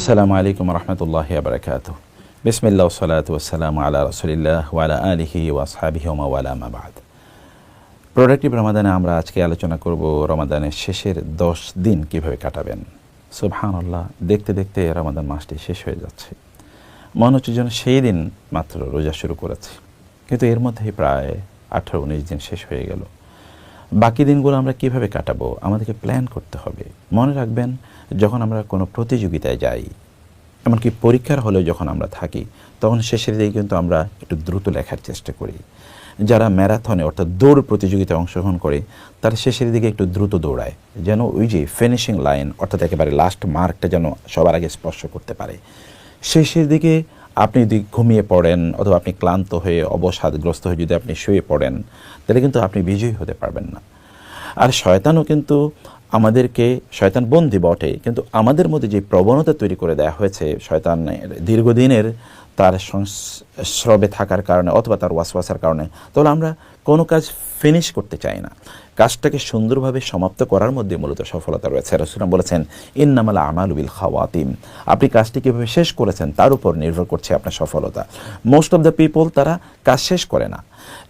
আসসালামু আলাইকুম রহমতুল্লাহি ওয়া বারাকাতুহু। বিসমিল্লাহ ওয়াসসালাতু ওয়াসসালামু আলা রাসূলিল্লাহ ওয়া আলা আলিহি ওয়া আসহাবিহি ওয়া মাওয়ালা মা বাদ। প্রোডাক্টিভ রমাদানে আমরা আজকে আলোচনা করব রমাদানের শেষের 10 দিন কিভাবে কাটাবেন। সুবহানাল্লাহ, দেখতে দেখতে রমাদান মাসটি শেষ হয়ে যাচ্ছে। মনে হচ্ছে যেন সেই দিন মাত্র রোজা শুরু করেছি, কিন্তু এর মধ্যেই প্রায় 18-19 দিন শেষ হয়ে গেল। বাকি দিনগুলো আমরা কিভাবে কাটাবো আমাদেরকে প্ল্যান করতে হবে। মনে রাখবেন, যখন আমরা কোনো প্রতিযোগিতায় যাই, এমনকি পরীক্ষার হলেও যখন আমরা থাকি, তখন শেষের দিকে কিন্তু আমরা একটু দ্রুত লেখার চেষ্টা করি। যারা ম্যারাথনে অর্থাৎ দৌড় প্রতিযোগিতায় অংশগ্রহণ করে, তারা শেষের দিকে একটু দ্রুত দৌড়ায়, যেন ওই যে ফিনিশিং লাইন অর্থাৎ একেবারে লাস্ট মার্কটা যেন সবার আগে স্পর্শ করতে পারে। শেষের দিকে আপনি যদি ঘুমিয়ে পড়েন অথবা আপনি ক্লান্ত হয়ে অবসাদগ্রস্ত হয়ে যদি আপনি শুয়ে পড়েন, তাহলে কিন্তু আপনি বিজয়ী হতে পারবেন না। আর শয়তানও কিন্তু আমাদেরকে, শয়তান বন্দী বটে, কিন্তু আমাদের মধ্যে যে প্রবণতা তৈরি করে দেওয়া হয়েছে শয়তানের দীর্ঘদিনের তার সংস্রবে থাকার কারণে অথবা তার ওয়াসওয়াসার কারণে, তাহলে আমরা কোনো কাজ ফিনিশ করতে চাই না। কাজটাকে সুন্দরভাবে সমাপ্ত করার মধ্যে মূলত সফলতা রয়েছে। রাসূলুল্লাহ বলেছেন, ইন্নামাল আমালু বিল খাওয়াতিম। আপনি কাজটি কীভাবে শেষ করেছেন তার উপর নির্ভর করছে আপনার সফলতা। মোস্ট অফ দ্য পিপল তারা কাজ শেষ করে না,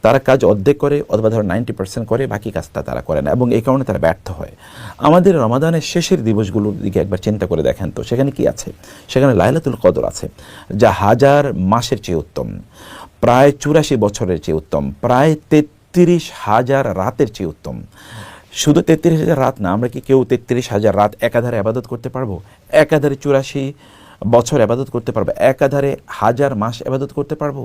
তারা কাজ অর্ধেক করে অথবা ধরো 90% করে, বাকি কাজটা তারা করে না, এবং এই কারণে তারা ব্যর্থ হয়। আমাদের রমাদানের শেষের দিবসগুলোর দিকে একবার চিন্তা করে দেখেন তো, সেখানে কি আছে? সেখানে লাইলাতুল কদর আছে, যা 1000 মাসের চেয়ে উত্তম, প্রায় 84 বছরের চেয়ে উত্তম, প্রায় 33,000 রাতের চেয়ে উত্তম। শুধু 33,000 রাত না, আমরা কি কেউ 33,000 রাত একাধারে আবাদত করতে পারবো? একাধারে 84 বছর আবাদত করতে পারবো? একাধারে 1000 মাস আবাদত করতে পারবো?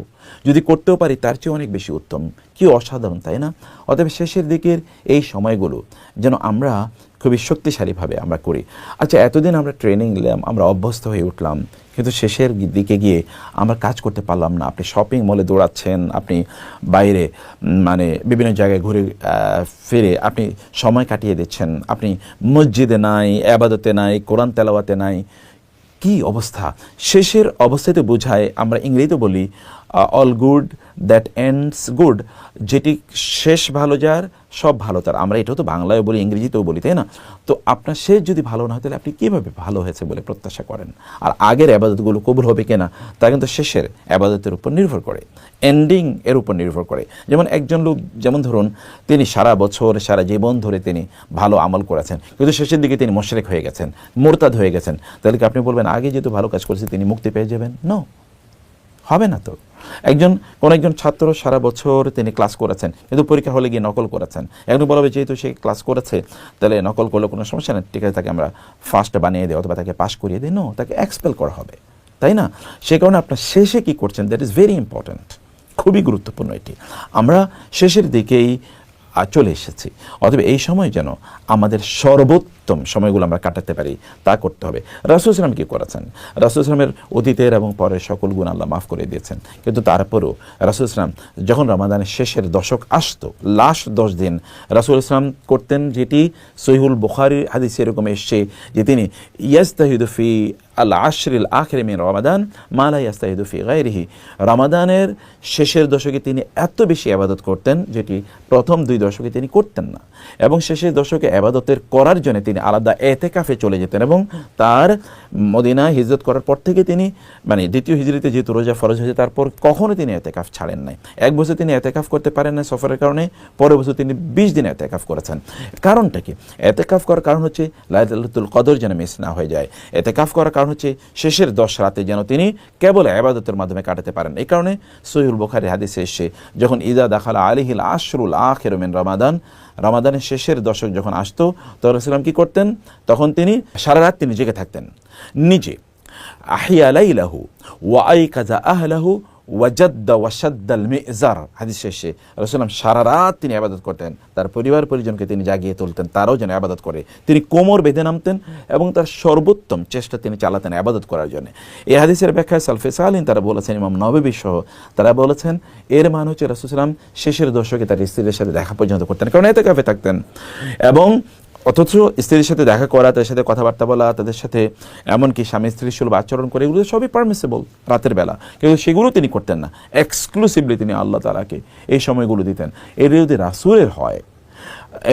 যদি করতেও পারি, তার চেয়ে অনেক বেশি উত্তম। কি অসাধারণ, তাই না? অতএব শেষের দিকের এই সময়গুলো যেন আমরা খুবই শক্তিশালীভাবে আমরা করি। আচ্ছা, এতদিন আমরা ট্রেনিং নিলাম, আমরা অভ্যস্ত হয়ে উঠলাম, কিন্তু শেষের দিকে গিয়ে আমরা কাজ করতে পারলাম না। আপনি শপিং মলে দৌড়াচ্ছেন, আপনি বাইরে বিভিন্ন জায়গায় ঘুরে ফিরে আপনি সময় কাটিয়ে দিচ্ছেন, আপনি মসজিদে নাই, আবাদতে নাই, কোরআন তেলাওয়াতে নাই। কি অবস্থা! শেষের অবস্থাতে বোঝায়, আমরা ইংরেজিতে বলি all good that ends good, যেটি শেষ ভালো যার সব ভালো তার। আমরা এটাও তো বাংলায় বলি, ইংরেজিতেও বলি, তাই না? তো আপনার শেষ যদি ভালো না হয়, তাহলে আপনি কীভাবে ভালো হয়েছে বলে প্রত্যাশা করেন? আর আগের আবাদতগুলো কবুল হবে কিনা তা কিন্তু শেষের আবাদতের উপর নির্ভর করে, এন্ডিং এর উপর নির্ভর করে। যেমন একজন লোক, যেমন ধরুন তিনি সারা বছর সারা জীবন ধরে তিনি ভালো আমল করেছেন, কিন্তু শেষের দিকে তিনি মুশরিক হয়ে গেছেন, মুরতাদ হয়ে গেছেন, তাহলে কি আপনি বলবেন আগে যেহেতু ভালো কাজ করেছে তিনি মুক্তি পেয়ে যাবেন? নো, হবে না তো। কোন একজন ছাত্র সারা বছর তিনি ক্লাস করেছেন, কিন্তু পরীক্ষা হলে গিয়ে নকল করেছেন। একজন বলবে যেহেতু সে ক্লাস করেছে, তাহলে নকল করলে কোনো সমস্যা নেই, ঠিক আছে, তাকে আমরা ফার্স্ট বানিয়ে দিই অথবা তাকে পাস করিয়ে দিই। নো, তাকে এক্সপেল করা হবে, তাই না? সে কারণে আপনার শেষে কি করছেন, দ্যাট ইজ ভেরি ইম্পর্ট্যান্ট, খুবই গুরুত্বপূর্ণ এটি। আমরা শেষের দিকেই চলে এসেছি, অতএব এই সময় যেন আমাদের সর্বোত্তম সময়গুলো আমরা কাটাতে পারি, তা করতে হবে। রাসূল সাল্লাল্লাহু আলাইহি ওয়াসাল্লাম কি করেছেন? রাসূল সাল্লামের অতীতের এবং পরের সকল গুণ আল্লাহ মাফ করে দিয়েছেন, কিন্তু তারপরেও রাসূল সাল্লাম যখন রমাদানের শেষের দশক আসতো, লাস্ট 10 দিন রাসূল সাল্লাম করতেন, যেটি সহিহুল বুখারীর হাদিসে এরকম এসছে যে তিনি ইয়াস্তাহিদু ফি আল আশরিল আখির মিন রমাদান মা লা ইয়াস্তাহিদু ফি গায়রিহি। রমাদানের শেষের দশকে তিনি এত বেশি ইবাদত করতেন, যেটি প্রথম 2 দশকে তিনি করতেন না, এবং শেষের দশকে ইবাদতের করার জন্য তিনি আলাদা এতেকাফে চলে যেতেন। এবং তার মদিনায় হিজরত করার পর থেকে তিনি দ্বিতীয় হিজরিতে যেহেতু রোজা ফরজ হয়েছে, তারপর কখনো তিনি এতেকাফ ছাড়েন নাই। 1 বছর তিনি এতেকাফ করতে পারেন না সফরের কারণে, পরের বছর তিনি 20 দিন এতেকাফ করেছেন। কারণটা কি? এতেকাফ করার কারণ হচ্ছে লাইলাতুল কদর যেন মিস না হয়ে যায়। এতেকাফ করার কারণ হচ্ছে শেষের 10 রাতে যেন তিনি কেবল ইবাদতের মাধ্যমে কাটাতে পারেন। এই কারণে সহিহুল বুখারীর হাদিসে এসে যখন ইযা দাখালা আলাইহিল আশরুল আখির মিন রমাদান, রমাদানের শেষের দশক যখন আসতো, তখন রাসূল কি করতেন? তখন তিনি সারা রাত তিনি জেগে থাকতেন, নিজে আহিয়া লাইলাহু ওয়া আইকাযা আহলাহু ওয়াজাদ্দা ওয়াশাদ্দাল মিজার। হাদিস শেষে রাসূল সারা রাত তিনি ইবাদত করতেন, তার পরিবার পরিজনকে তিনি জাগিয়ে তুলতেন, তারাও যেন ইবাদত করে। তিনি কোমর বেঁধে নামতেন এবং তার সর্বোত্তম চেষ্টা তিনি চালাতেন ইবাদত করার জন্য। এই হাদিসের ব্যাখ্যায় সালফে সালিন তারা বলেছেন, ইমাম নববী সহ তারা বলেছেন, এর মানে হচ্ছে রাসূল সাল্লাল্লাহু আলাইহি ওয়াসাল্লাম শেষের দশকে তার স্ত্রীদের সাথে দেখা পর্যন্ত করতেন, কারণ এতেকাফে থাকতেন। এবং অথচ স্ত্রীর সাথে দেখা করা, তাদের সাথে কথাবার্তা বলা, তাদের সাথে এমনকি স্বামী স্ত্রীর সুলভ আচরণ করে, এগুলো সবই পারমিসেবল রাতের বেলা, কিন্তু সেগুলো তিনি করতেন না। এক্সক্লুসিভলি তিনি আল্লাহ তাআলাকে এই সময়গুলো দিতেন। এর যদি রাসূলের হয়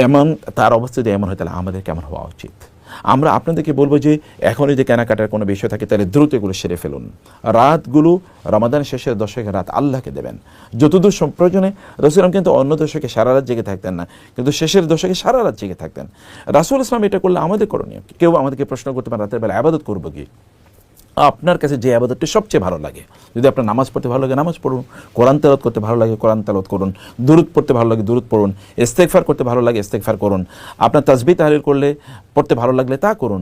এমন, তার অবস্থা যদি এমন হয়, তাহলে আমাদের কেমন হওয়া উচিত? আমরা আপনাদেরকে বলবো যে এখনই যে কেনাকাটার কোনো বিষয় থাকে তাহলে দ্রুত এগুলো সেরে ফেলুন। রাতগুলো রমাদানের শেষের দশকের রাত আল্লাহকে দেবেন যতদূর প্রয়োজনে। রাসূল কিন্তু অন্য দশকে সারা রাত জেগে থাকতেন না, কিন্তু শেষের দশকে সারা রাত জেগে থাকতেন। রাসূল ইসলাম এটা করলে আমাদের করণীয় কি? কেউ আমাদেরকে প্রশ্ন করতে পারে রাতের বেলা ইবাদত করবো কি? আপনার কাছে যে আবাদতটি সবচেয়ে ভালো লাগে, যদি আপনার নামাজ পড়তে ভালো লাগে নামাজ পড়ুন, কোরআন তেলাওয়াত করতে ভালো লাগে কোরআন তেলাওয়াত করুন, দুরূদ পড়তে ভালো লাগে দুরূদ পড়ুন, ইস্তেগফার করতে ভালো লাগে ইস্তেগফার করুন, আপনার তাসবিহ তাহলিল করলে পড়তে ভালো লাগলে তা করুন,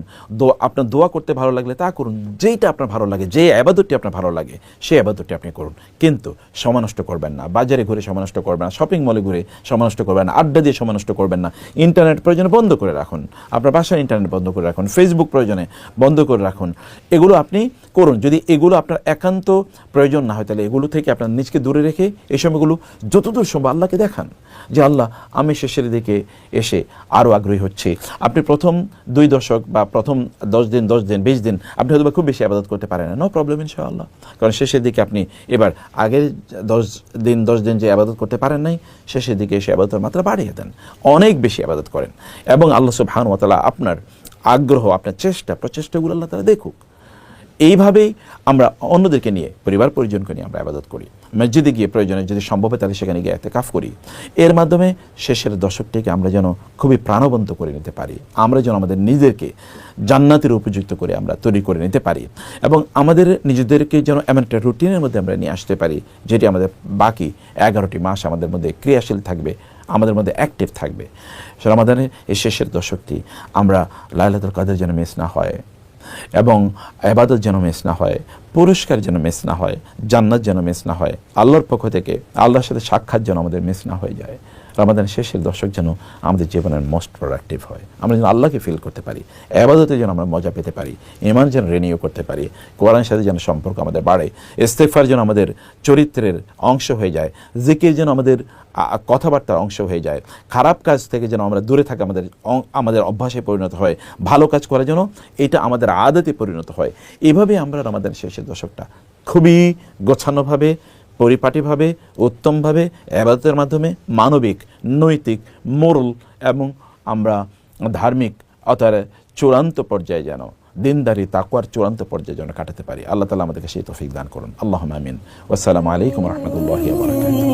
আপনার দোয়া করতে ভালো লাগলে তা করুন। যেইটা আপনার ভালো লাগে, যে আবাদতটি আপনার ভালো লাগে সেই আবাদতটি আপনি করুন। কিন্তু সময় নষ্ট করবেন না, বাজারে ঘুরে সময় নষ্ট করবেন না, শপিং মলে ঘুরে সময় নষ্ট করবেন না, আড্ডা দিয়ে সময় নষ্ট করবেন না। ইন্টারনেট প্রয়োজনে বন্ধ করে রাখুন, আপনার বাসায় ইন্টারনেট বন্ধ করে রাখুন, ফেসবুক প্রয়োজনে বন্ধ করে রাখুন। এগুলো আপনি করুন। যদি এগুলো আপনার একান্ত প্রয়োজন না হয় তাহলে এগুলো থেকে আপনার নিজকে দূরে রেখে এই সময়গুলো যতদূর সম্ভব আল্লাহকে দেখান যে আল্লাহ আমি শেষের দিকে এসে আরও আগ্রহী হচ্ছি। আপনি প্রথম 2 দশক বা প্রথম 10 দিন 20 দিন আপনি হয়তো খুব বেশি আবাদত করতে পারেন না, নো প্রবলেম ইনশাআল্লাহ, কারণ শেষের দিকে আপনি এবার আগের 10 দিন যে আবাদত করতে পারেন নাই শেষের দিকে এসে আবাদতের মাত্রা বাড়িয়ে দেন, অনেক বেশি আবাদত করেন এবং আল্লাহ সুবহানাহু ওয়া তাআলা আপনার আগ্রহ আপনার প্রচেষ্টাগুলো আল্লাহ তাআলা দেখুক। এইভাবেই আমরা অন্যদেরকে নিয়ে পরিবার পরিজনকে নিয়ে আমরা ইবাদত করি, মসজিদে গিয়ে প্রয়োজনে যদি সম্ভব হয় তাহলে সেখানে গিয়ে ইতিকাফ করি। এর মাধ্যমে শেষের দশকটিকে আমরা যেন খুবই প্রাণবন্ত করে নিতে পারি, আমরা যেন আমাদের নিজেদেরকে জান্নাতের উপযুক্ত করে আমরা তৈরি করে নিতে পারি এবং আমাদের নিজেদেরকে যেন এমন একটা রুটিনের মধ্যে আমরা নিয়ে আসতে পারি যেটি আমাদের বাকি 11টি মাস আমাদের মধ্যে ক্রিয়াশীল থাকবে, আমাদের মধ্যে অ্যাক্টিভ থাকবে। রমাদানের এই শেষের দশকটি আমরা লাইলাতুল কদর যেন মিস না হয় এবং ইবাদত যেন মিস না হয়, পুরস্কার যেন মিস না হয়, জান্নাত যেন মিস না হয়, আল্লাহর পক্ষ থেকে আল্লাহর সাথে সাক্ষাৎ যেন আমাদের মিস না হয়ে যায়। রমাদানের শেষের দশক যেন আমাদের জীবনের মোস্ট প্রোডাক্টিভ হয়, আমরা যেন আল্লাহকে ফিল করতে পারি, ইবাদতে যেন আমরা মজা পেতে পারি, ঈমান যেন রিনিউ করতে পারি, কোরআনের সাথে যেন সম্পর্ক আমাদের বাড়ে, ইস্তেগফার যেন আমাদের চরিত্রের অংশ হয়ে যায়, জিকির যেন আমাদের কথাবার্তার অংশ হয়ে যায়, খারাপ কাজ থেকে যেন আমরা দূরে থাকি আমাদের অভ্যাসে পরিণত হয়, ভালো কাজ করা যেন এটা আমাদের আদতে পরিণত হয়। এভাবে আমরা রমাদানের শেষের দশকটা খুবই গোছানোভাবে, পরিপাটিভাবে, উত্তমভাবে ইবাদতের মাধ্যমে মানবিক, নৈতিক, মোরাল এবং আমরা ধার্মিক অর্থাৎ চূড়ান্ত পর্যায়ে যেন দিনদারি তাকওয়ার চূড়ান্ত পর্যায়ে যেন কাটাতে পারি। আল্লাহ তাআলা আমাদেরকে সেই তৌফিক দান করুন। আল্লাহুম্মা আমিন। ওয়াসসালামু আলাইকুম ওয়া রাহমাতুল্লাহি ওয়া বারাকাতুহু।